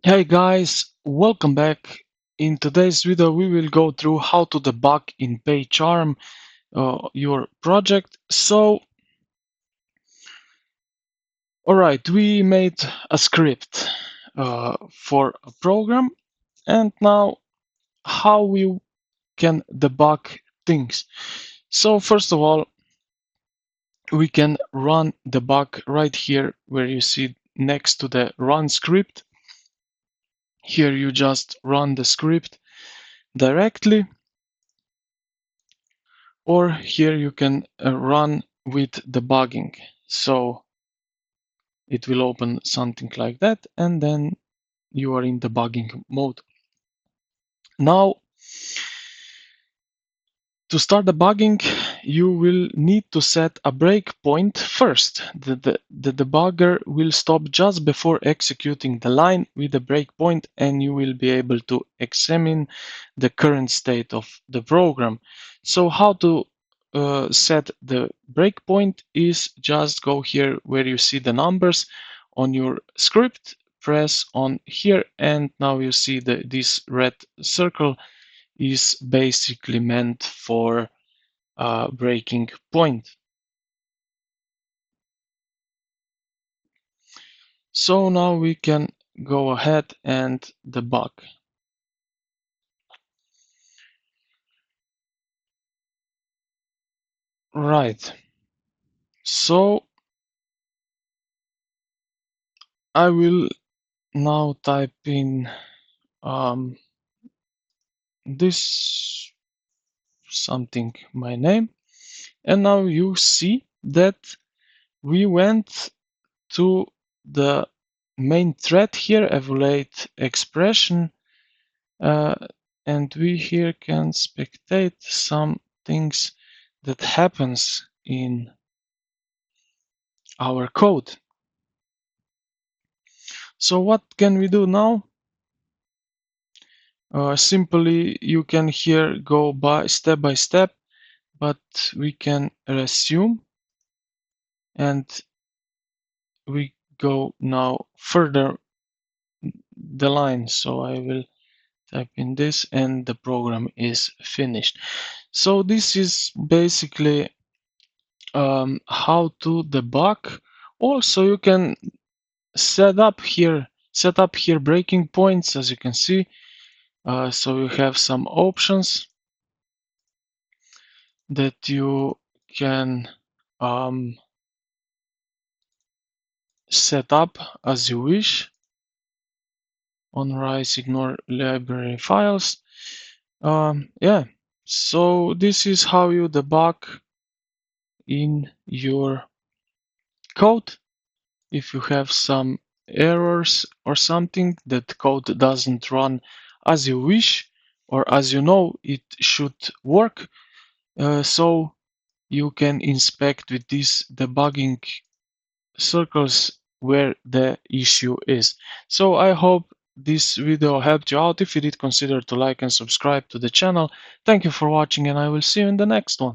Hey guys, welcome back. In today's video we will go through how to debug in PyCharm your project. Alright, we made a script for a program, and now how we can debug things. So first of all, we can run debug right here where you see next to the run script. Here you just run the script directly, or here you can run with debugging. So it will open something like that, and then you are in debugging mode. Now, to start debugging, you will need to set a breakpoint first. The debugger will stop just before executing the line with a breakpoint, and you will be able to examine the current state of the program. So how to set the breakpoint is just go here where you see the numbers on your script, press on here, and now you see this red circle is basically meant for breaking point. So now we can go ahead and debug. Right. So I will now type in this something, my name, and now you see that we went to the main thread here, evaluate expression, and we here can spectate some things that happens in our code. So what can we do now? Simply you can here go by step, but we can resume and we go now further the line. So I will type in this and the program is finished. So this is basically how to debug. Also, you can set up here breaking points, as you can see. So you have some options that you can set up as you wish. On rise, ignore library files. Yeah, so this is how you debug in your code. If you have some errors or something that code doesn't run as you wish or as you know it should work, so you can inspect with these debugging circles where the issue is. So I hope this video helped you out. If you did, consider to like and subscribe to the channel. Thank you for watching, and I will see you in the next one.